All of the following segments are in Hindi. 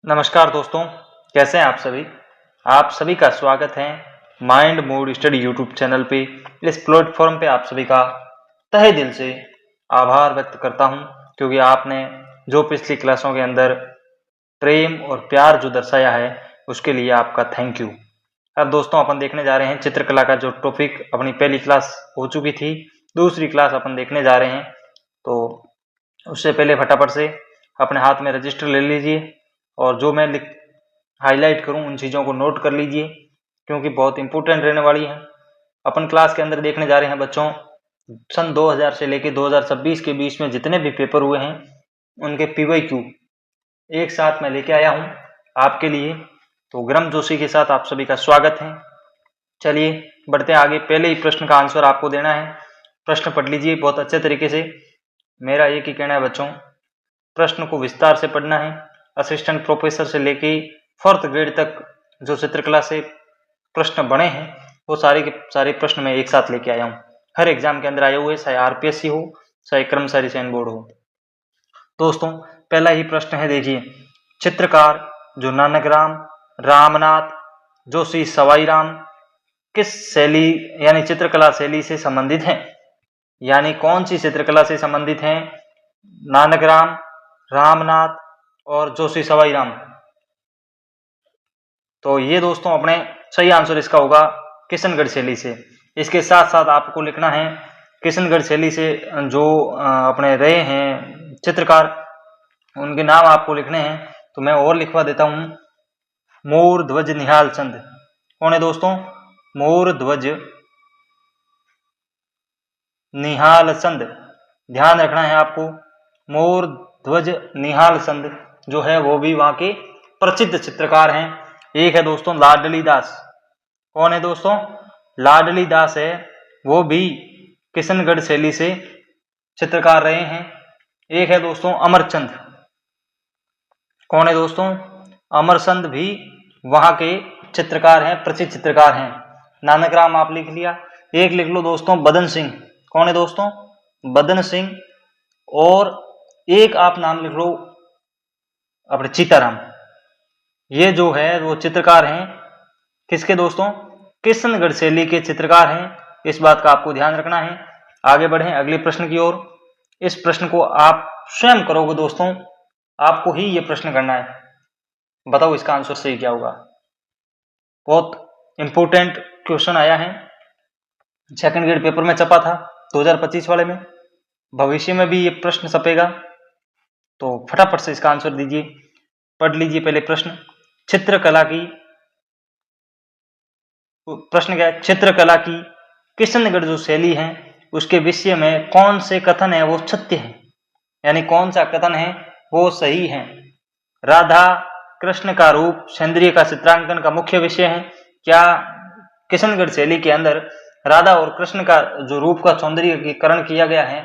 नमस्कार दोस्तों, कैसे हैं आप सभी। आप सभी का स्वागत है mind mood study YouTube channel पे। इस प्लेटफॉर्म पे आप सभी का तहे दिल से आभार व्यक्त करता हूं, क्योंकि आपने जो पिछली क्लासों के अंदर प्रेम और प्यार जो दर्शाया है उसके लिए आपका थैंक यू। अब दोस्तों अपन देखने जा रहे हैं चित्रकला का जो टॉपिक अपनी पहली क्लास हो चुकी थी, दूसरी क्लास अपन देखने जा रहे हैं। तो उससे पहले फटाफट से अपने हाथ में रजिस्टर ले लीजिए और जो मैं हाईलाइट करूं उन चीज़ों को नोट कर लीजिए, क्योंकि बहुत इंपॉर्टेंट रहने वाली है। अपन क्लास के अंदर देखने जा रहे हैं बच्चों, सन 2000 से लेकर 2026 के बीच में जितने भी पेपर हुए हैं उनके PYQ एक साथ मैं लेके आया हूं आपके लिए। तो गर्म जोशी के साथ आप सभी का स्वागत है। चलिए बढ़ते हैं आगे। पहले ही प्रश्न का आंसर आपको देना है। प्रश्न पढ़ लीजिए बहुत अच्छे तरीके से। मेरा एक ही कहना है बच्चों, प्रश्न को विस्तार से पढ़ना है। असिस्टेंट प्रोफेसर से लेके 4th ग्रेड तक जो चित्रकला से प्रश्न बने हैं वो सारे के सारे प्रश्न मैं एक साथ लेके आया हूँ। हर एग्जाम के अंदर आए हुए, चाहे RPSC हो चाहे कर्मचारी चयन बोर्ड हो। दोस्तों पहला ही प्रश्न है, देखिए, चित्रकार जो नानकराम रामनाथ जोशी सवाईराम किस शैली यानी चित्रकला शैली से संबंधित हैं? यानी कौन सी चित्रकला से संबंधित हैं? नानकराम, रामनाथ और जोशी सवाईराम। तो ये दोस्तों अपने सही आंसर इसका होगा किशनगढ़ शैली से। इसके साथ साथ आपको लिखना है किशनगढ़ शैली से जो अपने रहे हैं चित्रकार, उनके नाम आपको लिखने हैं। तो मैं और लिखवा देता हूं, मोर ध्वज निहाल चंद। कौन है दोस्तों? मोर ध्वज निहाल चंद। ध्यान रखना है आपको, मोर ध्वज निहाल चंद जो है वो भी वहां के प्रसिद्ध चित्रकार हैं। एक है दोस्तों लाडली दास। कौन है दोस्तों? लाडली दास है, वो भी किशनगढ़ शैली से चित्रकार रहे हैं। एक है दोस्तों अमरचंद। कौन है दोस्तों? अमरचंद भी वहां के चित्रकार हैं, प्रसिद्ध चित्रकार हैं। नानकराम आप लिख लिया। एक लिख लो दोस्तों बदन सिंह। कौन है दोस्तों? बदन सिंह। और एक आप नाम लिख लो अपने सीताराम। ये जो है वो चित्रकार हैं किसके दोस्तों? किशनगढ़ शैली के चित्रकार हैं। इस बात का आपको ध्यान रखना है। आगे बढ़ें अगले प्रश्न की ओर। इस प्रश्न को आप स्वयं करोगे दोस्तों, आपको ही ये प्रश्न करना है। बताओ इसका आंसर सही क्या होगा। बहुत इंपॉर्टेंट क्वेश्चन आया है, 2nd ग्रेड पेपर में छपा था 2025 वाले में। भविष्य में भी ये प्रश्न छपेगा, तो फटाफट से इसका आंसर दीजिए। पढ़ लीजिए पहले प्रश्न। चित्रकला की प्रश्न क्या है? चित्रकला की किशनगढ़ जो शैली है उसके विषय में कौन से कथन है वो सत्य है, यानी कौन सा कथन है वो सही है। राधा कृष्ण का रूप सौंदर्य का चित्रांकन का मुख्य विषय है। क्या किशनगढ़ शैली के अंदर राधा और कृष्ण का जो रूप का सौंदर्यीकरण किया गया है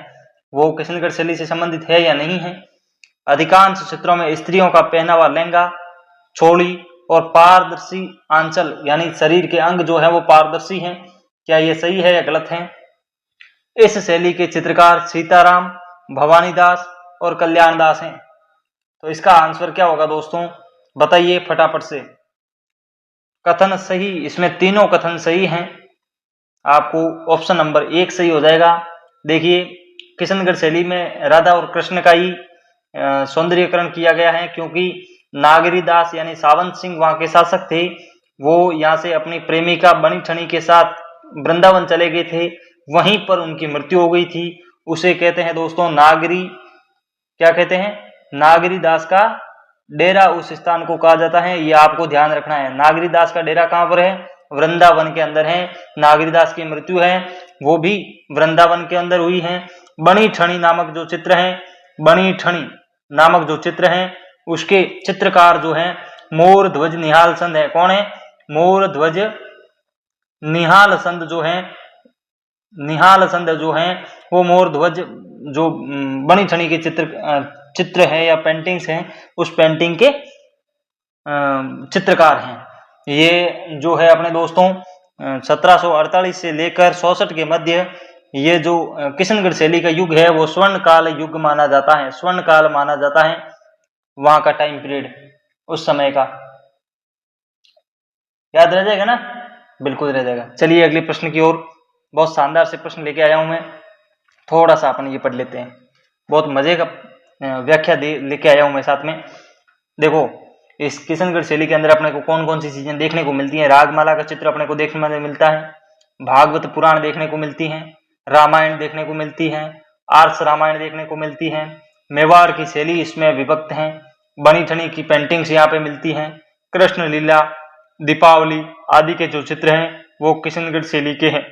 वो किशनगढ़ शैली से संबंधित है या नहीं है? अधिकांश चित्रों में स्त्रियों का पहनावा लहंगा, चोली और पारदर्शी आंचल यानी शरीर के अंग जो है वो पारदर्शी हैं। क्या ये सही है या गलत है? इस शैली के चित्रकार सीताराम, भवानी दास और कल्याण दास हैं। तो इसका आंसर क्या होगा दोस्तों, बताइए फटाफट से। कथन सही, इसमें तीनों कथन सही हैं। आपको ऑप्शन नंबर 1 सही हो जाएगा। देखिए, किशनगढ़ शैली में राधा और कृष्ण का ही सौंदर्यीकरण किया गया है, क्योंकि नागरी दास यानी सावंत सिंह वहां के शासक थे। वो यहाँ से अपनी प्रेमिका बनी ठनी के साथ वृंदावन चले गए थे, वहीं पर उनकी मृत्यु हो गई थी। उसे कहते हैं दोस्तों नागरी, क्या कहते हैं? नागरी दास का डेरा उस स्थान को कहा जाता है। ये आपको ध्यान रखना है। नागरी दास का डेरा कहाँ पर है? वृंदावन के अंदर है। नागरी दास की मृत्यु है वो भी वृंदावन के अंदर हुई है। बनी ठनी नामक जो चित्र है, बनी ठनी नामक जो चित्र है उसके चित्रकार जो है मोर ध्वज निहाल चंद है। कौन है? मोर ध्वज निहाल चंद जो है, निहाल चंद जो है वो मोर ध्वज जो बनी ठनी के चित्र है या पेंटिंग्स हैं उस पेंटिंग के चित्रकार हैं। ये जो है अपने दोस्तों 1748 से लेकर 64 के मध्य ये जो किशनगढ़ शैली का युग है वो स्वर्ण काल युग माना जाता है। स्वर्ण काल माना जाता है वहां का टाइम पीरियड। उस समय का? याद रह जाएगा ना? बिल्कुल रह जाएगा। चलिए अगले प्रश्न की ओर। बहुत शानदार से प्रश्न लेके आया हूं मैं, थोड़ा सा अपन ये पढ़ लेते हैं। बहुत मजे का व्याख्या लेके आया हूं मैं साथ में। देखो, इस किशनगढ़ शैली के अंदर अपने को कौन कौन सी चीजें देखने को मिलती हैं। रागमाला का चित्र अपने को देखने में मिलता है, भागवत पुराण देखने को मिलती है, रामायण देखने को मिलती है, आर्ष रामायण देखने को मिलती है, मेवाड़ की शैली इसमें विभक्त है, बनी ठनी की पेंटिंग्स यहाँ पे मिलती हैं, कृष्ण लीला, दीपावली आदि के जो चित्र हैं वो किशनगढ़ शैली के हैं।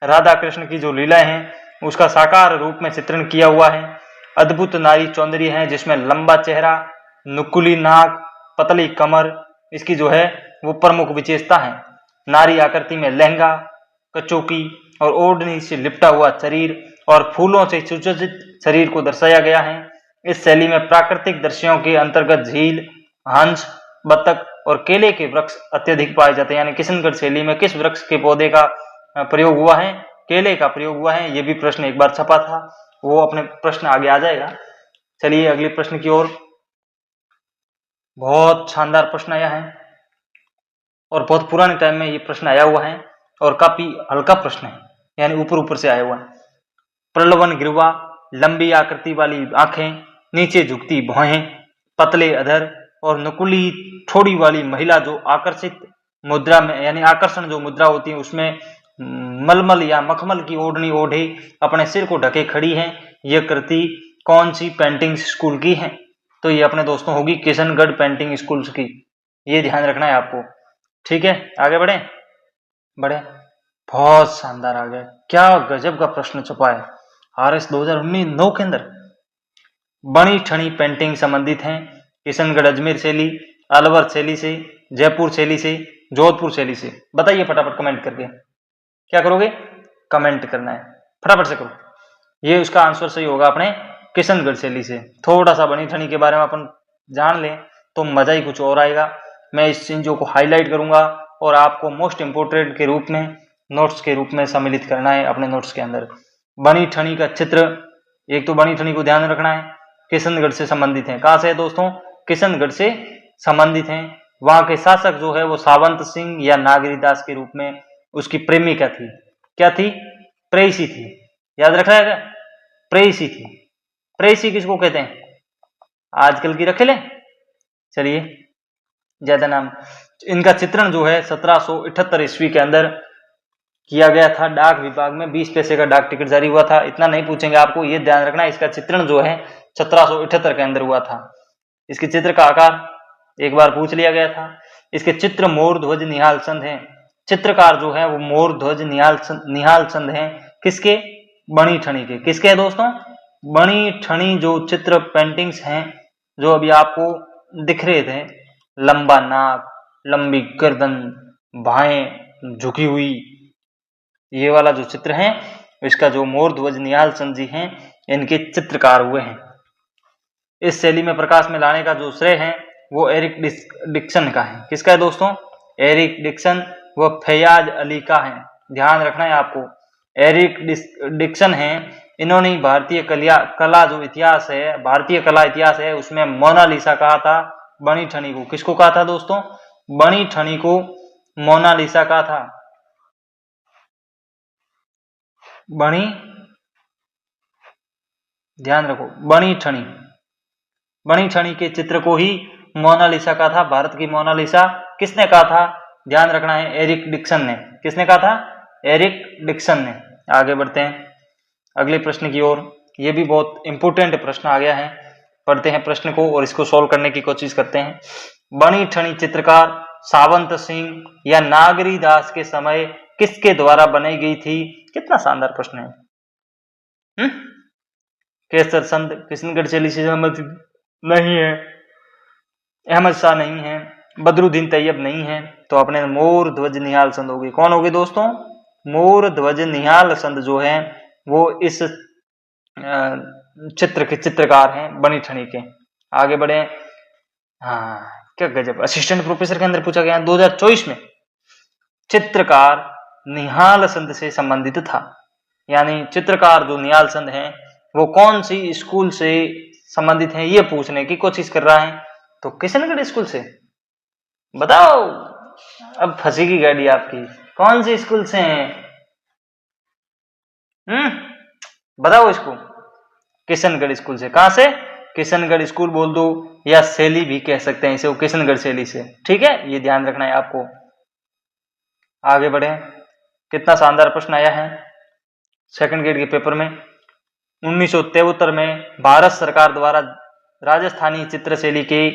राधा कृष्ण की जो लीलाएं हैं उसका साकार रूप में चित्रण किया हुआ है। अद्भुत नारी सौंदर्य है जिसमें लंबा चेहरा, नुकुली नाक, पतली कमर इसकी जो है वो प्रमुख विशेषता है। नारी आकृति में लहंगा, कचौकी और ओढ़नी से लिपटा हुआ शरीर और फूलों से सुसज्जित शरीर को दर्शाया गया है। इस शैली में प्राकृतिक दृश्यों के अंतर्गत झील, हंस, बतख और केले के वृक्ष अत्यधिक पाए जाते हैं। यानी किशनगढ़ शैली में किस वृक्ष के पौधे का प्रयोग हुआ है? केले का प्रयोग हुआ है। ये भी प्रश्न एक बार छपा था, वो अपने प्रश्न आगे आ जाएगा। चलिए अगले प्रश्न की ओर। बहुत शानदार प्रश्न आया है और बहुत पुराने टाइम में ये प्रश्न आया हुआ है और काफी हल्का प्रश्न है, यानी ऊपर ऊपर से आया हुआ है। प्रलवन गिरवा, लंबी आकृति वाली आंखें, नीचे झुकती भौहें, पतले अधर और नुकुली ठोड़ी वाली महिला जो आकर्षित मुद्रा में, यानी आकर्षण जो मुद्रा होती है उसमें मलमल या मखमल की ओढ़नी ओढ़े अपने सिर को ढके खड़ी है। यह कृति कौन सी पेंटिंग स्कूल की है? तो ये अपने दोस्तों होगी किशनगढ़ पेंटिंग स्कूल की। ये ध्यान रखना है आपको, ठीक है? आगे बढ़े। बहुत शानदार आ गया, क्या गजब का प्रश्न छपा है RS 2019 के अंदर। बनी ठनी पेंटिंग संबंधित है किशनगढ़ अजमेर शैली, अलवर शैली से, जयपुर शैली से, जोधपुर शैली से। बताइए फटाफट कमेंट करके। क्या करोगे? कमेंट करना है, फटाफट से करो। ये उसका आंसर सही होगा अपने किशनगढ़ शैली से। थोड़ा सा बनी ठनी के बारे में अपन जान लें तो मजा ही कुछ और आएगा। मैं इस चीजों को हाईलाइट करूंगा और आपको मोस्ट इंपोर्टेंट के रूप में, नोट्स के रूप में सम्मिलित करना है अपने नोट्स के अंदर। बनी ठनी का चित्र, एक तो बनी ठनी को ध्यान रखना है, किशनगढ़ से संबंधित है। कहां से है दोस्तों? किशनगढ़ से संबंधित है। वहां के शासक जो है वो सावंत सिंह या नागरीदास के रूप में उसकी प्रेमिका थी। क्या थी? प्रेयसी थी। याद रखना है, प्रेयसी थी। प्रेयसी किसको कहते हैं? आजकल की रखे ले। चलिए ज्यादा नाम। इनका चित्रण जो है 1778 ईस्वी के अंदर किया गया था। डाक विभाग में 20 पैसे का डाक टिकट जारी हुआ था। इतना नहीं पूछेंगे आपको, ये ध्यान रखना, इसका चित्रण जो है 1778 के अंदर हुआ था। इसके चित्र का आकार एक बार पूछ लिया गया था। इसके चित्र मोर ध्वज निहाल चंद है। चित्रकार जो है वो मोर ध्वज निहाल चंद है। किसके? बनी ठनी के। किसके है दोस्तों? बनी ठनी जो चित्र पेंटिंग्स हैं जो अभी आपको दिख रहे थे, लंबा नाक, लंबी गर्दन, बाहें झुकी हुई, ये वाला जो चित्र है इसका जो मोर ध्वज निहाल चंद जी हैं इनके चित्रकार हुए हैं। इस शैली में प्रकाश में लाने का जो श्रेय है वो एरिक डिक्सन का है। किसका है दोस्तों? एरिक डिक्सन व फैयाज अली का है। ध्यान रखना है आपको, एरिक डिक्सन है। इन्होंने भारतीय कला जो इतिहास है, भारतीय कला इतिहास है, उसमें मोनालिसा कहा था बनी ठनी को। किसको कहा था दोस्तों? बनी ठनी को मोनालिसा कहा था। बनी, ध्यान रखो, बनी ठनी, बनी ठनी के चित्र को ही मोनालिसा कहा था। भारत की मोनालिसा किसने कहा था? ध्यान रखना है, एरिक डिक्सन ने। किसने कहा था? एरिक डिक्सन ने। आगे बढ़ते हैं अगले प्रश्न की ओर। ये भी बहुत इंपोर्टेंट प्रश्न आ गया है। पढ़ते हैं प्रश्न को और इसको सॉल्व करने की कोशिश करते हैं। बनी ठनी चित्रकार सावंत सिंह या नागरी दास के समय किसके द्वारा बनाई गई थी? कितना शानदार प्रश्न है। केसर चंद किशनगढ़ शैली से संबंधित नहीं है, अहमद शाह नहीं है, बदरुद्दीन तैयब नहीं है, तो अपने मोर ध्वज निहाल चंद होगी। कौन होगी दोस्तों? मोर ध्वज निहाल चंद जो है वो इस चित्र के चित्रकार हैं, बनी ठनी के। आगे बढ़े। हाँ, क्या गजब, असिस्टेंट प्रोफेसर के अंदर पूछा गया 2024 में। चित्रकार निहाल चंद से संबंधित था, यानी चित्रकार जो निहाल चंद हैं वो कौन सी स्कूल से संबंधित हैं ये पूछने की कोशिश कर रहा है। तो किशनगढ़ स्कूल से। बताओ, अब फंसेगी गाड़ी आपकी। कौन से स्कूल से हैं? बताओ इसको। किशनगढ़ स्कूल से। कहां से? किशनगढ़ स्कूल बोल दो या शैली भी कह सकते हैं इसे, वो किशनगढ़ शैली से। ठीक है, ये ध्यान रखना है आपको। आगे बढ़े। कितना शानदार प्रश्न आया है सेकंड ग्रेड के पेपर में। 1973 में भारत सरकार द्वारा राजस्थानी चित्रशैली के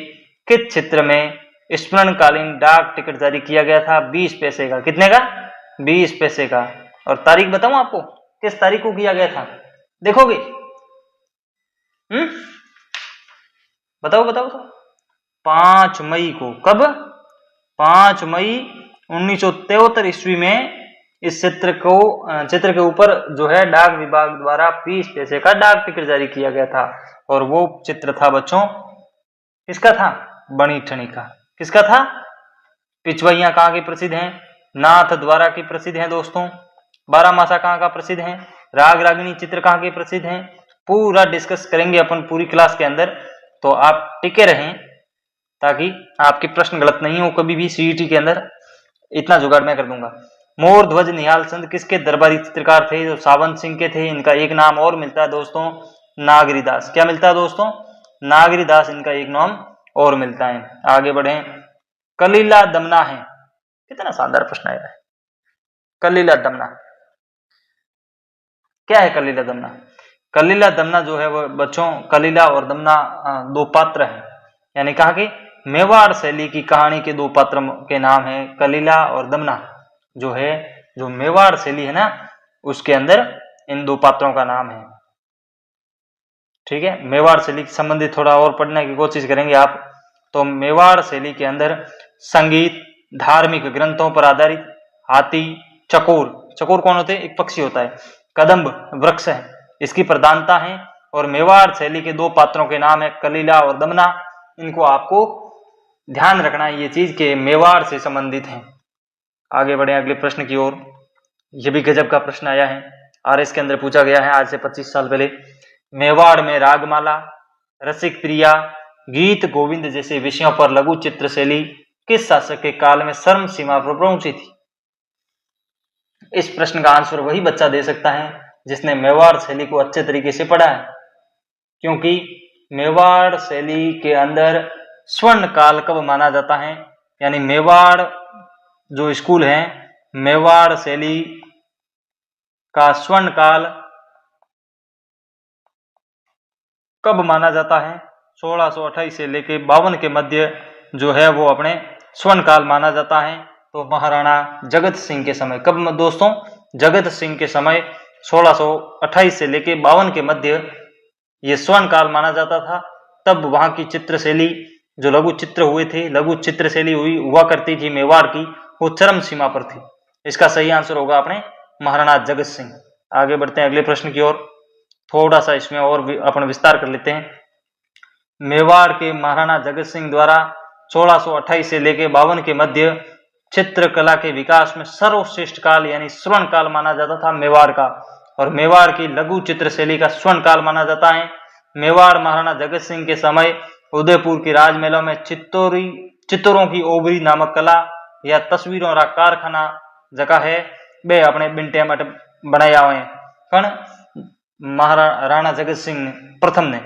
किस क्षेत्र में स्मरणकालीन डाक टिकट जारी किया गया था? 20 पैसे का। कितने का? 20 पैसे का। और तारीख बताऊं आपको, किस तारीख को किया गया था? देखोगे? बताओ बताओ बताओ। 5 मई को। कब? 5 मई 1973 ईस्वी में इस चित्र के ऊपर जो है डाक विभाग द्वारा 20 पैसे का डाक टिकट जारी किया गया था। और वो चित्र था बच्चों, किसका था? बनी ठनी का। किसका था? पिछवैया कहाँ की प्रसिद्ध हैं? नाथ द्वारा की प्रसिद्ध हैं दोस्तों। बारामासा कहाँ का प्रसिद्ध है? राग रागिनी चित्र कहाँ के प्रसिद्ध हैं? पूरा डिस्कस करेंगे अपन पूरी क्लास के अंदर, तो आप टिके रहें ताकि आपके प्रश्न गलत नहीं हो कभी भी सीईटी के अंदर। इतना जुगाड़ मैं कर दूंगा। मोर ध्वज निहाल चंद किसके दरबारी चित्रकार थे? जो सावंत सिंह के थे। इनका एक नाम और मिलता है दोस्तों, नागरीदास। क्या मिलता है दोस्तों? नागरीदास इनका एक नाम और मिलता है। आगे बढ़े। कलीला दमना है। कितना शानदार प्रश्न आया है। कलीला दमना क्या है? कलीला दमना, कलीला दमना जो है वो बच्चों, कलीला और दमना दो पात्र हैं। यानी कहा कि मेवाड़ शैली की कहानी के दो पात्र के नाम है कलीला और दमना। जो है, जो मेवाड़ शैली है ना, उसके अंदर इन दो पात्रों का नाम है। ठीक है, मेवाड़ शैली से संबंधित थोड़ा और पढ़ने की कोशिश करेंगे आप। तो मेवाड़ शैली के अंदर संगीत, धार्मिक ग्रंथों पर आधारित, हाथी, चकोर, चकोर कौन होते हैं? एक पक्षी होता है, कदम्ब वृक्ष है, इसकी प्रधानता है। और मेवाड़ शैली के दो पात्रों के नाम है कलीला और दमना। इनको आपको ध्यान रखना है, ये चीज के मेवाड़ से संबंधित है। आगे बढ़े अगले प्रश्न की ओर। यह भी गजब का प्रश्न आया है, आरएस के अंदर पूछा गया है आज से 25 साल पहले। मेवाड़ में रागमाला, रसिक प्रिया, गीत गोविंद जैसे विषयों पर लघु चित्रशैली किस शासक के काल में चरम सीमा पर पहुंची थी? इस प्रश्न का आंसर वही बच्चा दे सकता है जिसने मेवाड़ शैली को अच्छे तरीके से पढ़ा है, क्योंकि मेवाड़ शैली के अंदर स्वर्ण काल कब माना जाता है, यानी मेवाड़ जो स्कूल है, मेवाड़ शैली का स्वर्ण काल कब माना जाता है? 1628 से लेके 52 के मध्य जो है वो अपने स्वर्ण काल माना जाता है। तो महाराणा जगत सिंह के समय। कब दोस्तों? जगत सिंह के समय 1628 से लेके 52 के मध्य ये स्वर्ण काल माना जाता था। तब वहां की चित्रशैली, जो लघु चित्र हुए थे, लघु चित्रशैली हुआ करती थी मेवाड़ की, वो चरम सीमा पर थी। इसका सही आंसर होगा अपने महाराणा जगत सिंह। आगे बढ़ते हैं अगले प्रश्न की ओर। थोड़ा सा इसमें और अपन विस्तार कर लेते हैं। मेवाड़ के महाराणा जगत सिंह द्वारा 1628 से लेके 52 के मध्य चित्रकला के विकास में सर्वश्रेष्ठ काल यानी स्वर्ण काल माना जाता था मेवाड़ का। और मेवाड़ की लघु चित्रशैली का स्वर्ण काल माना जाता है। मेवाड़ महाराणा जगत सिंह के समय उदयपुर की राजमहलों में चित्तरों की ओबरी नामक कला या तस्वीरों का कारखाना जगह है, वे अपने बिंटे मठ बनाया हुए कण महाराणा जगत सिंह प्रथम ने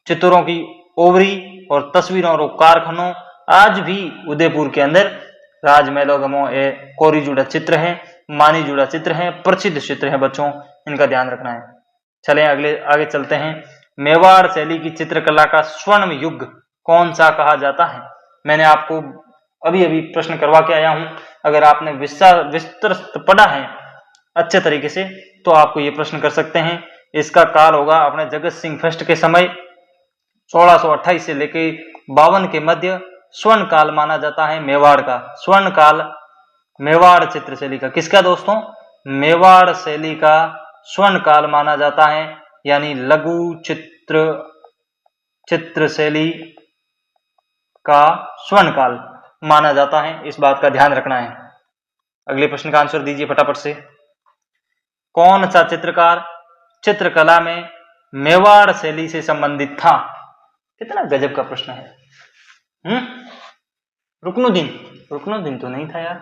चित्तरों की ओबरी और तस्वीरों और कारखानों आज भी उदयपुर के अंदर राजमहलों कोरी जुड़ा चित्र है, मानी जुड़ा चित्र है, प्रसिद्ध चित्र है बच्चों, इनका ध्यान रखना है। चलें आगे चलते हैं। मेवाड़ शैली की चित्रकला का स्वर्ण युग कौन सा कहा जाता है? मैंने आपको अभी अभी प्रश्न करवा के आया हूं। अगर आपने विस्तृत पढ़ा है अच्छे तरीके से तो आपको ये प्रश्न कर सकते हैं। इसका काल होगा अपने जगत सिंह फर्स्ट के समय 1628 से लेके 52 के मध्य स्वर्ण काल माना जाता है मेवाड़ का। स्वर्ण काल मेवाड़ चित्रशैली का किसका दोस्तों? मेवाड़ शैली का स्वर्ण काल माना जाता है, यानी लघु चित्रशैली का स्वर्ण काल माना जाता है। इस बात का ध्यान रखना है। अगले प्रश्न का आंसर दीजिए फटाफट से। कौन सा चित्रकार चित्रकला में मेवाड़ शैली से संबंधित था? कितना गजब का प्रश्न है। रुकनुद्दीन, रुकनुद्दीन तो नहीं था यार,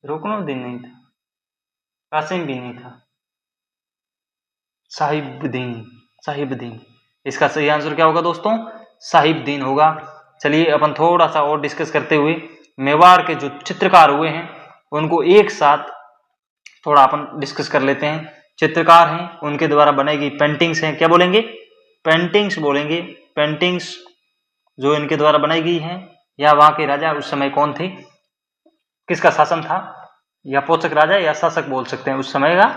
रुकनुद्दीन नहीं था, कासिम भी नहीं था, साहिबुद्दीन, साहिबुद्दीन। इसका सही आंसर क्या होगा दोस्तों? साहिबुद्दीन होगा। चलिए अपन थोड़ा सा और डिस्कस करते हुए मेवाड़ के जो चित्रकार हुए हैं उनको एक साथ थोड़ा अपन डिस्कस कर लेते हैं। चित्रकार हैं, उनके द्वारा बनाई गई पेंटिंग्स हैं, क्या बोलेंगे? पेंटिंग्स बोलेंगे। पेंटिंग्स जो इनके द्वारा बनाई गई हैं, या वहां के राजा उस समय कौन थे, किसका शासन था, या पोषक राजा या शासक बोल सकते हैं, उस समय का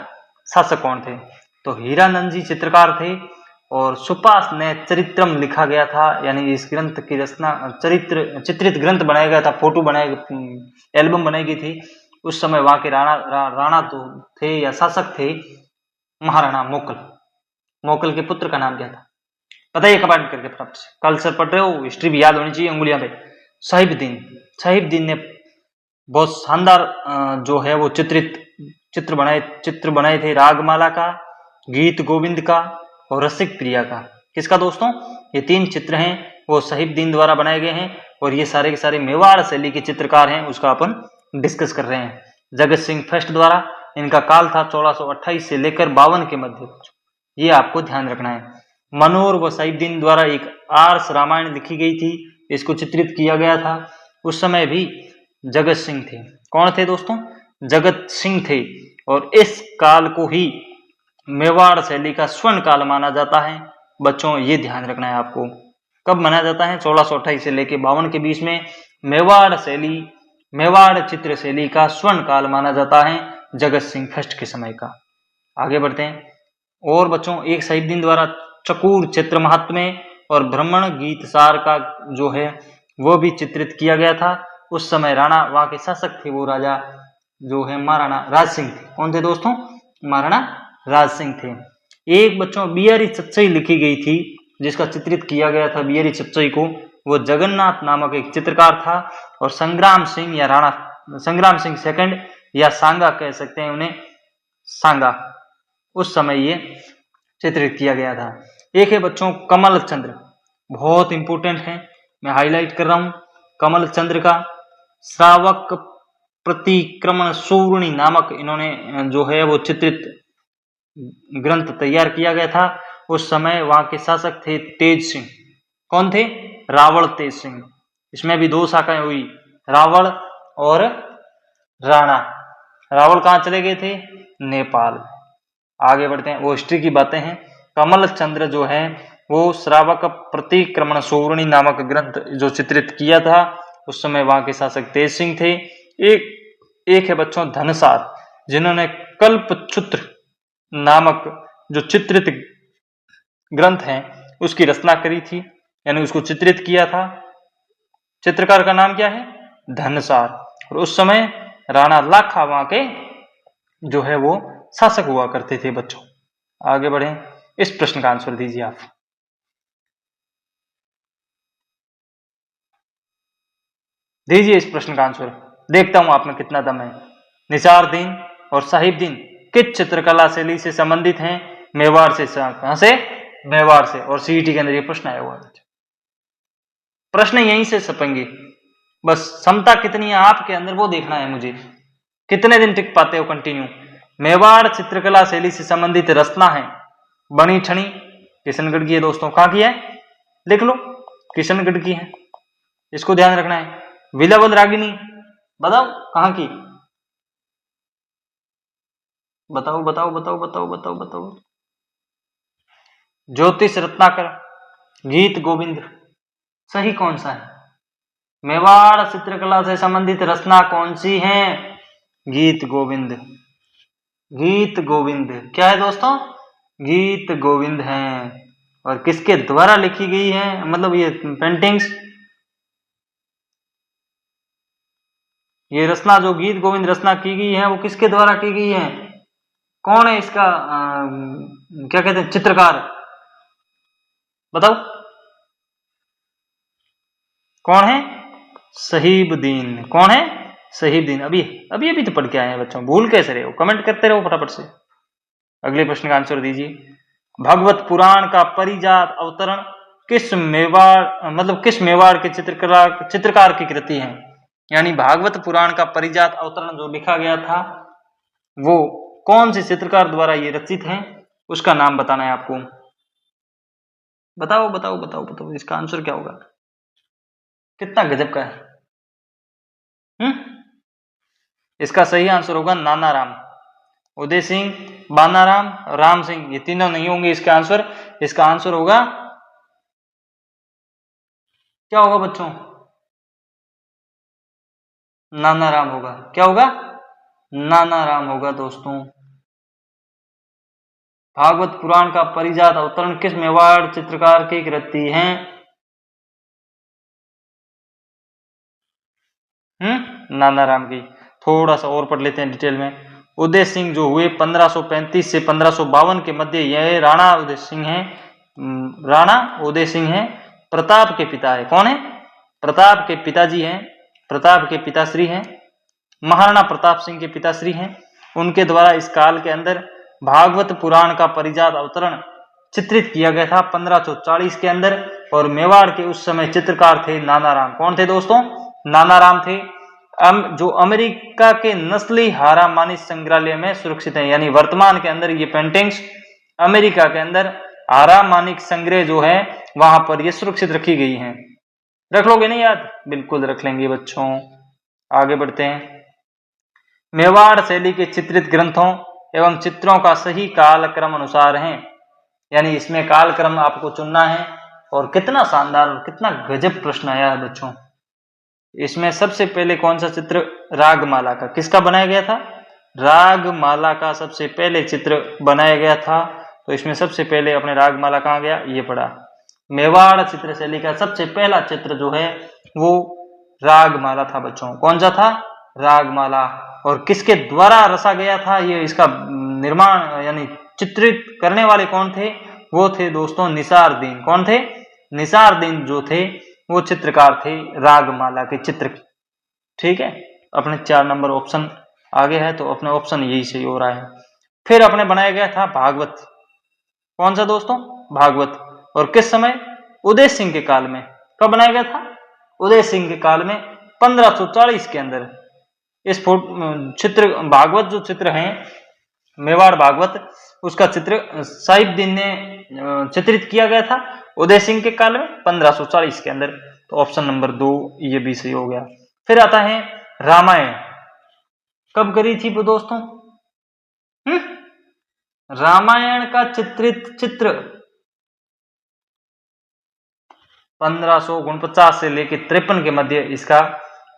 शासक कौन थे? तो हीरानंद जी चित्रकार थे, और सुपास ने चरित्रम लिखा गया था, यानी इस ग्रंथ की रचना चित्रित ग्रंथ बनाया गया था, फोटो बनाए, एल्बम बनाई गई थी। उस समय वहां के राणा तो थे या शासक थे महाराणा मोकल। मोकल के पुत्र का नाम क्या था? बताइए कमेंट करके फटाफट से। कल सर पढ़ रहे हो, हिस्ट्री भी याद होनी चाहिए उंगलियां पे। साहिबुद्दीन, साहिबुद्दीन ने बहुत शानदार जो है वो चित्र बनाए थे, रागमाला का, गीत गोविंद का और रसिक प्रिया का। किसका दोस्तों? ये 3 चित्र हैं वो साहिबुद्दीन द्वारा बनाए गए हैं, और ये सारे के सारे मेवाड़ शैली के चित्रकार हैं, उसका अपन डिस्कस कर रहे हैं। जगत सिंह फर्स्ट द्वारा, इनका काल था 1428 से लेकर 52 के मध्य, ये आपको ध्यान रखना है। मनोहर व साहिबुद्दीन द्वारा एक आर्ष रामायण लिखी गई थी, इसको चित्रित किया गया था। उस समय भी जगत सिंह थे। कौन थे दोस्तों? जगत सिंह थे। और इस काल को ही मेवाड़ शैली का स्वर्ण काल माना जाता है। बच्चों ये ध्यान रखना है आपको, कब माना जाता है? 1628 से लेकर 52 के बीच में मेवाड़ चित्र शैली का स्वर्ण काल माना जाता है, जगत सिंह फर्स्ट के समय का। आगे बढ़ते हैं। और बच्चों एक साहिबुद्दीन द्वारा चकूर चित्र महात्म्य और ब्राह्मण गीत सार का जो है वो भी चित्रित किया गया था। उस समय राणा वहां के शासक थे, वो राजा जो है महाराणा राज सिंह थे। कौन थे दोस्तों? महाराणा राज सिंह थे। एक बच्चों बिहारी चच्चई लिखी गई थी, जिसका चित्रित किया गया था बिहारी चच्चई को, वो जगन्नाथ नामक एक चित्रकार था। और संग्राम सिंह या राणा संग्राम सिंह सेकंड या सांगा कह सकते हैं उन्हें, सांगा, उस समय ये चित्रित किया गया था। एक है बच्चों कमल चंद्र, बहुत इंपोर्टेंट है, मैं हाईलाइट कर रहा हूं। कमल चंद्र का श्रावक प्रतिक्रमण सूर्णी नामक इन्होंने जो है वो चित्रित ग्रंथ तैयार किया गया था। उस समय वहां के शासक थे तेज सिंह। कौन थे? रावल तेज सिंह। इसमें भी 2 शाखाएं हुई, रावल और राणा। रावल कहाँ चले गए थे? नेपाल। आगे बढ़ते हैं, वो हिस्ट्री की बातें हैं। कमल चंद्र जो है वो श्रावक प्रतिक्रमण सूर्णी नामक ग्रंथ जो चित्रित किया था, उस समय वहां के शासक तेज सिंह थे। एक है बच्चों धनसार, जिन्होंने कल्पसूत्र नामक जो चित्रित ग्रंथ है उसकी रचना करी थी, यानी उसको चित्रित किया था। चित्रकार का नाम क्या है? धनसार। और उस समय राणा लाखा वहां के जो है वो शासक हुआ करते थे। बच्चों आगे बढ़े, इस प्रश्न का आंसर दीजिए आप। दीजिए इस प्रश्न का आंसर, देखता हूं आप में कितना दम है। निसारदीन और साहिबुद्दीन किस चित्रकला शैली से संबंधित हैं? मेवाड़ से। कहां से? मेवाड़ से। और सीईटी के अंदर ये प्रश्न आया हुआ है। प्रश्न यहीं से छपेंगे, बस क्षमता कितनी है आपके अंदर वो देखना है मुझे, कितने दिन टिक पाते हो कंटिन्यू। मेवाड़ चित्रकला शैली से संबंधित रचना है बनी ठनी किशनगढ़ की है दोस्तों। कहां की है? लिख लो, किशनगढ़ की है, इसको ध्यान रखना है। विलावल रागिनी बताओ कहां की? बताओ बताओ बताओ बताओ बताओ बताओ। ज्योतिष रत्नाकर, गीत गोविंद, सही कौन सा है? मेवाड़ चित्रकला से संबंधित रचना कौन सी है? गीत गोविंद। गीत गोविंद क्या है दोस्तों? गीत गोविंद है। और किसके द्वारा लिखी गई है, मतलब ये पेंटिंग्स, ये रचना जो गीत गोविंद रचना की गई है वो किसके द्वारा की गई है? कौन है इसका क्या कहते हैं चित्रकार? बताओ कौन है? साहिबुद्दीन। कौन है? साहिबुद्दीन। अभी तो पढ़ के आए हैं बच्चों, भूल कैसे रहे हो? कमेंट करते रहो फटाफट से। अगले प्रश्न का आंसर दीजिए। भगवत पुराण का परिजात अवतरण किस मेवाड़ के चित्रकार की कृति है, यानी भागवत पुराण का परिजात अवतरण जो लिखा गया था वो कौन से चित्रकार द्वारा ये रचित है, उसका नाम बताना है आपको। बताओ बताओ बताओ बताओ, इसका आंसर क्या होगा? कितना गजब का है। इसका सही आंसर होगा नानाराम। उदय सिंह, बानाराम, राम सिंह, ये तीनों नहीं होंगे इसका आंसर। इसका आंसर होगा क्या होगा बच्चों? नानाराम होगा। क्या होगा? नानाराम होगा दोस्तों। भागवत पुराण का परिजात अवतरण किस मेवाड़ चित्रकार की कृति है? नानाराम की। थोड़ा सा और पढ़ लेते हैं डिटेल में। उदय सिंह जो हुए 1535 से 1552 के मध्य, यह राणा उदय सिंह है। राणा उदय सिंह है, प्रताप के पिता है। कौन है? प्रताप के पिताजी हैं, प्रताप के पिताश्री हैं, महाराणा प्रताप सिंह के पिताश्री हैं। उनके द्वारा इस काल के अंदर भागवत पुराण का परिजात अवतरण चित्रित किया गया था 1540 के अंदर। और मेवाड़ के उस समय चित्रकार थे नानाराम। कौन थे दोस्तों? नानाराम थे। जो अमेरिका के नस्ली हारा मानिस संग्रहालय में सुरक्षित है, यानी वर्तमान के अंदर ये पेंटिंग्स अमेरिका के अंदर हारा मानिक संग्रह जो है वहां पर ये सुरक्षित रखी गई हैं। रख लोगे नहीं याद? बिल्कुल रख लेंगे बच्चों। आगे बढ़ते हैं। मेवाड़ शैली के चित्रित ग्रंथों एवं चित्रों का सही कालक्रम अनुसार है, यानी इसमें कालक्रम आपको चुनना है। और कितना शानदार और कितना गजब प्रश्न आया है बच्चों। इसमें सबसे पहले कौन सा चित्र? रागमाला का। किसका बनाया गया था? रागमाला का सबसे पहले चित्र बनाया गया था। तो इसमें सबसे पहले अपने रागमाला कहाँ गया? ये पड़ा। मेवाड़ चित्रशैली का सबसे पहला चित्र जो है वो रागमाला था बच्चों। कौन सा था? रागमाला। और किसके द्वारा रचा गया था ये? इसका निर्माण यानी चित्रित करने वाले कौन थे? वो थे दोस्तों निसारदीन। कौन थे? निसारदीन जो थे वो चित्रकार थे रागमाला के चित्र की। ठीक है, अपने 4 नंबर ऑप्शन आगे है तो अपने ऑप्शन यही सही हो रहा है। फिर अपने बनाया गया था भागवत। कौन सा दोस्तों? भागवत। और किस समय? उदय सिंह के काल में। कब बनाया गया था? उदय सिंह के काल में 1540 के अंदर। इस चित्र भागवत जो चित्र है मेवाड़ भागवत, उसका चित्र साहिबदीन ने चित्रित किया गया था उदय सिंह के काल में 1540 के अंदर। तो ऑप्शन नंबर 2 ये भी सही हो गया। फिर आता है रामायण। कब करी थी वो दोस्तों? रामायण का चित्रित चित्र 1549 से लेकर 53 के मध्य इसका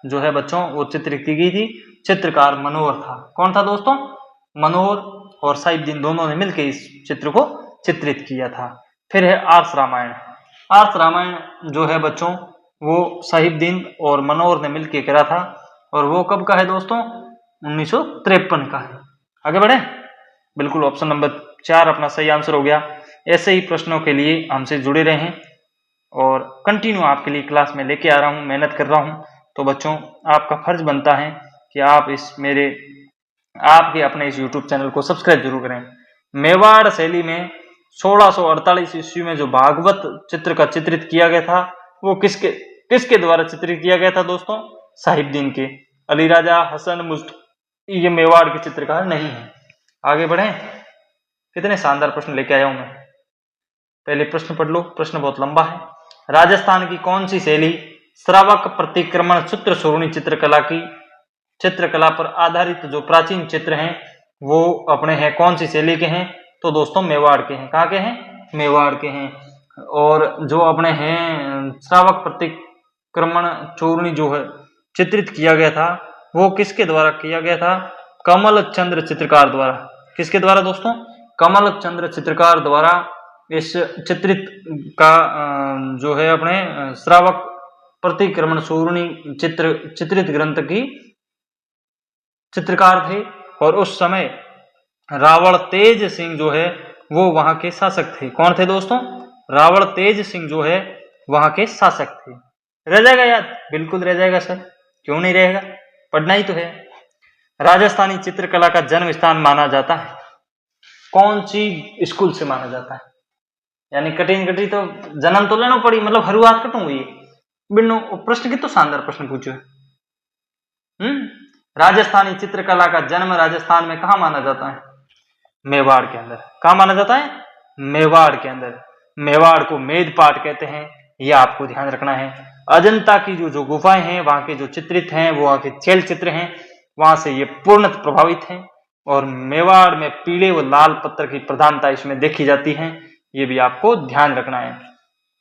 जो है बच्चों वो चित्रित की गई थी। चित्रकार मनोहर था। कौन था दोस्तों? मनोहर और साहिबदीन दोनों ने मिलकर इस चित्र को चित्रित किया था। फिर है आर्ष रामायण। आर्ष रामायण जो है बच्चों वो साहिबदीन और मनोहर ने मिलकर करा था। और वो कब का है दोस्तों? 1953 का है। आगे बढ़े। बिल्कुल ऑप्शन नंबर 4 अपना सही आंसर हो गया। ऐसे ही प्रश्नों के लिए हमसे जुड़े रहें और कंटिन्यू आपके लिए क्लास में लेके आ रहा हूँ, मेहनत कर रहा हूँ। तो बच्चों आपका फर्ज बनता है कि आप आपके अपने इस YouTube चैनल को सब्सक्राइब जरूर करें। मेवाड़ शैली में 1648 ईस्वी में जो भागवत चित्र का चित्रित किया गया था वो किसके द्वारा चित्रित किया गया था दोस्तों? साहिबदीन के। अली राजा, हसन, मुश्ताक ये मेवाड़ के चित्रकार नहीं है। आगे बढ़े। कितने शानदार प्रश्न लेके आया हूं मैं। पहले प्रश्न पढ़ लो, प्रश्न बहुत लंबा है। राजस्थान की कौन सी शैली श्रावक प्रतिक्रमण सूत्र सूर्णी चित्रकला पर आधारित जो प्राचीन चित्र हैं वो अपने हैं कौन सी शैली के हैं? तो दोस्तों मेवाड़ के हैं। कहाँ के हैं? मेवाड़ के हैं। और जो अपने हैं श्रावक प्रतिक्रमण चूर्णी जो है चित्रित किया गया था वो किसके द्वारा किया गया था? कमल चंद्र चित्रकार द्वारा। किसके द्वारा दोस्तों? कमल चंद्र चित्रकार द्वारा इस चित्रित का जो है अपने श्रावक प्रतिक्रमण चूर्णी चित्रित ग्रंथ की चित्रकार थे। और उस समय रावण तेज सिंह जो है वो वहां के शासक थे। कौन थे दोस्तों? रावण तेज सिंह जो है वहां के शासक थे। रह जाएगा याद? बिल्कुल रह जाएगा सर, क्यों नहीं रहेगा, पढ़ना ही तो है। राजस्थानी चित्रकला का जन्म स्थान माना जाता है कौन सी स्कूल से माना जाता है? यानी कठिन कठिन तो जन्म तो लेना पड़ी, मतलब शुरुआत कटू हुई बिन्नो प्रश्न की तो शानदार प्रश्न पूछो। राजस्थानी चित्रकला का जन्म राजस्थान में कहा माना जाता है? मेवाड़ के अंदर। कहा माना जाता है? मेवाड़ के अंदर। मेवाड़ को मेदपाट कहते हैं, यह आपको ध्यान रखना है। अजंता की जो गुफाएं हैं, वहां के जो चित्रित हैं, वो वहां के चैल चित्र हैं, वहां से ये पूर्ण प्रभावित हैं। और मेवाड़ में पीले व लाल पत्थर की प्रधानता इसमें देखी जाती है, ये भी आपको ध्यान रखना है।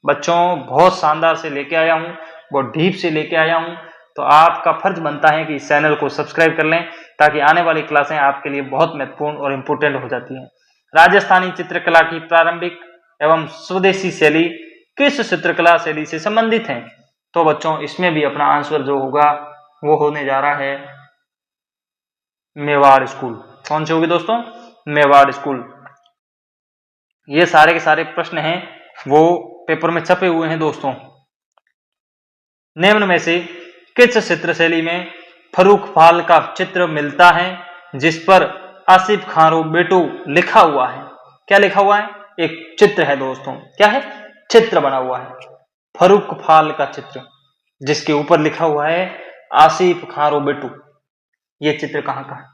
बच्चों बहुत शानदार से लेके आया हूं, बहुत डीप से लेके आया हूं, तो आपका फर्ज बनता है कि इस चैनल को सब्सक्राइब कर लें, ताकि आने वाली क्लासें आपके लिए बहुत महत्वपूर्ण और इम्पोर्टेंट हो जाती हैं। राजस्थानी चित्रकला की प्रारंभिक एवं स्वदेशी शैली किस चित्रकला शैली से संबंधित है? तो बच्चों इसमें भी अपना आंसर जो होगा वो होने जा रहा है मेवाड़ स्कूल। कौन से होगी दोस्तों? मेवाड़ स्कूल। ये सारे के सारे प्रश्न हैं वो पेपर में छपे हुए हैं दोस्तों। निम्न में से किस चित्र शैली में फर्रुख फाल का चित्र मिलता है जिस पर आसिफ खान बेटू लिखा हुआ है? क्या लिखा हुआ है? एक चित्र है दोस्तों। क्या है? चित्र बना हुआ है, फर्रुख फाल का चित्र, जिसके ऊपर लिखा हुआ है आसिफ खान बेटू। ये चित्र कहां का है?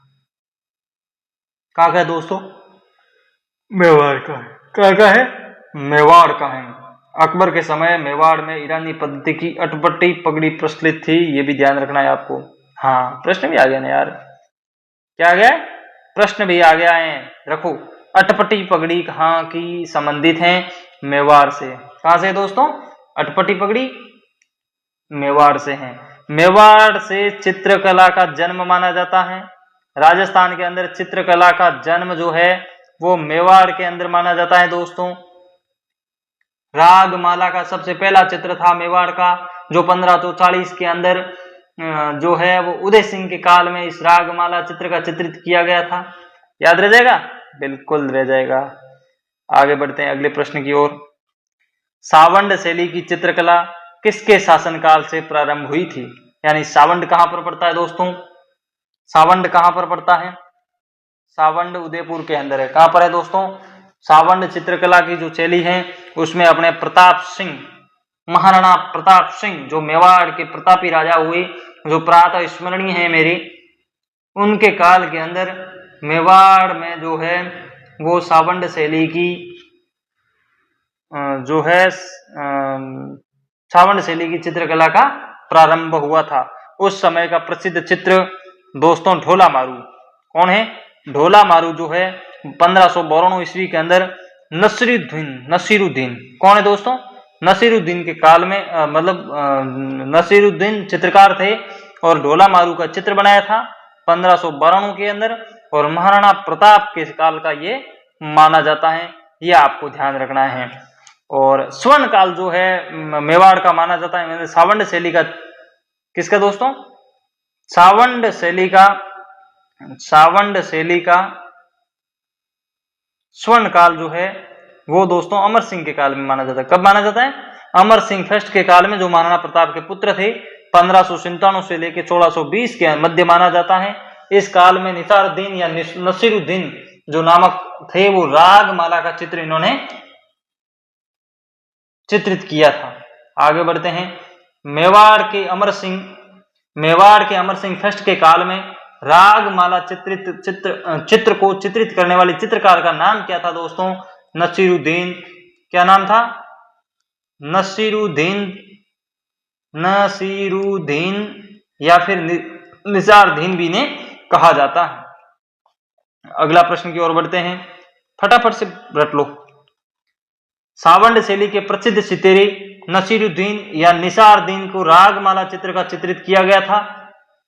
कहां का है दोस्तों? मेवाड़ का है। कहां का है? मेवाड़ का है। अकबर के समय मेवाड़ में ईरानी पद्धति की अटपटी पगड़ी प्रचलित थी, ये भी ध्यान रखना है आपको। हाँ प्रश्न भी आ गया ना यार। क्या आ गया? प्रश्न भी आ गया है। रखो, अटपटी पगड़ी कहाँ की संबंधित है? मेवाड़ से। कहां से दोस्तों? अटपटी पगड़ी मेवाड़ से है। मेवाड़ से चित्रकला का जन्म माना जाता है। राजस्थान के अंदर चित्रकला का जन्म जो है वो मेवाड़ के अंदर माना जाता है दोस्तों। रागमाला का सबसे पहला चित्र था मेवाड़ का, जो 1540 के अंदर जो है वो उदय सिंह के काल में इस रागमाला चित्र का चित्रित किया गया था। याद रह जाएगा? बिल्कुल रह जाएगा। आगे बढ़ते हैं अगले प्रश्न की ओर। सावंड शैली की चित्रकला किसके शासनकाल से प्रारंभ हुई थी? यानी सावंड कहां पर पड़ता है दोस्तों? सावंड कहां पर पड़ता है? सावंड उदयपुर के अंदर है। कहां पर है दोस्तों? सावंड चित्रकला की जो शैली है उसमें अपने प्रताप सिंह, महाराणा प्रताप सिंह जो मेवाड़ के प्रतापी राजा हुए, जो प्रातः स्मरणीय है मेरे, उनके काल के अंदर मेवाड़ में जो है वो सावंड शैली की जो है सावंड शैली की चित्रकला का प्रारंभ हुआ था। उस समय का प्रसिद्ध चित्र दोस्तों ढोला मारू। कौन है? ढोला मारू जो है 1592 ईस्वी के अंदर नसीरुद्दीन। कौन है दोस्तों? नसीरुद्दीन के काल में नसीरुद्दीन चित्रकार थे और ढोला मारू का चित्र बनाया था 1592 के अंदर, और महाराणा प्रताप के काल का ये माना जाता है, ये आपको ध्यान रखना है। और स्वर्ण काल जो है मेवाड़ का माना जाता है, सावंड शैली का। किसका दोस्तों? सावंड शैली का स्वर्ण काल जो है वो दोस्तों अमर सिंह के काल में माना जाता है। कब माना जाता है? अमर सिंह फर्स्ट के काल में, जो महाराणा प्रताप के पुत्र थे। 1597 से लेकर 1620 के मध्य माना जाता है। इस काल में निसारुद्दीन या नसीरुद्दीन जो नामक थे वो रागमाला का चित्र इन्होंने चित्रित किया था। आगे बढ़ते हैं। मेवाड़ के अमर सिंह फर्स्ट के काल में रागमाला चित्र को चित्रित करने वाले चित्रकार का नाम क्या था दोस्तों? नसीरुद्दीन। क्या नाम था? नसीरुद्दीन या फिर निसारुद्दीन भी ने कहा जाता है। अगला प्रश्न की ओर बढ़ते हैं, फटाफट से रट लो। सावंड शैली के प्रसिद्ध सितारे नसीरुद्दीन या निसारुद्दीन को रागमाला चित्र का चित्रित किया गया था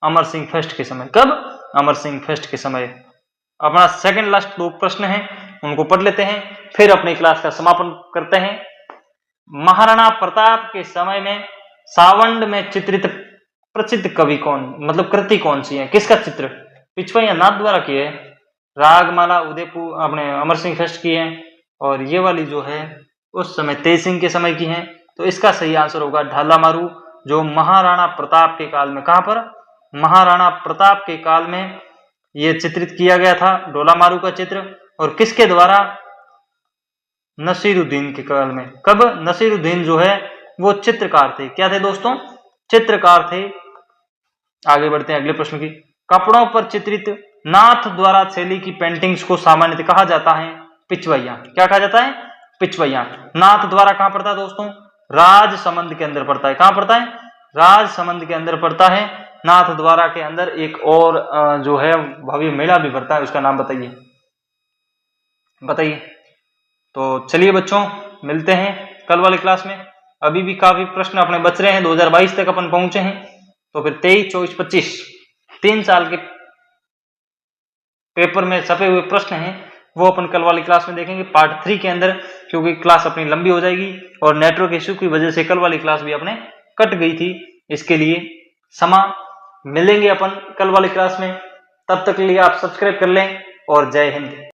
अमर सिंह फर्स्ट के समय। कब? अमर सिंह फर्स्ट के समय। अपना सेकंड लास्ट दो प्रश्न हैं उनको पढ़ लेते हैं, फिर अपनी क्लास का समापन करते हैं। महाराणा प्रताप के समय में सावंड में चित्रित प्रसिद्ध कवि कौन, मतलब कृति कौन सी है? किसका चित्र? पिछवा या नाथ द्वारा की है? रागमाला उदयपुर अपने अमर सिंह फर्स्ट की है, और ये वाली जो है उस समय तेज सिंह के समय की है। तो इसका सही आंसर होगा ढाला मारू, जो महाराणा प्रताप के काल में। कहां पर? महाराणा प्रताप के काल में यह चित्रित किया गया था ढोला मारू का चित्र। और किसके द्वारा? नसीरुद्दीन के काल में। कब? नसीरुद्दीन जो है वो चित्रकार थे। क्या थे दोस्तों? चित्रकार थे। आगे बढ़ते हैं अगले प्रश्न की। कपड़ों पर चित्रित नाथ द्वारा शैली की पेंटिंग्स को सामान्यतः कहा जाता है पिछवैया। क्या कहा जाता है? पिछवैया। नाथ द्वारा कहां पड़ता है दोस्तों? राजसमंद के अंदर पड़ता है। कहां पड़ता है? राजसमंद के अंदर पड़ता है। नाथ द्वारा के अंदर एक और जो है भव्य मेला भी पड़ता है, उसका नाम बताइए, बताइए। तो चलिए बच्चों, मिलते हैं कल वाली क्लास में। अभी भी काफी प्रश्न अपने बच रहे हैं, 2022 तक अपन पहुंचे हैं, तो फिर 23, 24, 25 3 साल के पेपर में छपे हुए प्रश्न हैं वो अपन कल वाली क्लास में देखेंगे, पार्ट 3 के अंदर, क्योंकि क्लास अपनी लंबी हो जाएगी और नेटवर्क इश्यू की वजह से कल वाली क्लास भी अपने कट गई थी। इसके लिए क्षमा। मिलेंगे अपन कल वाली क्लास में, तब तक के लिए आप सब्सक्राइब कर लें और जय हिंद।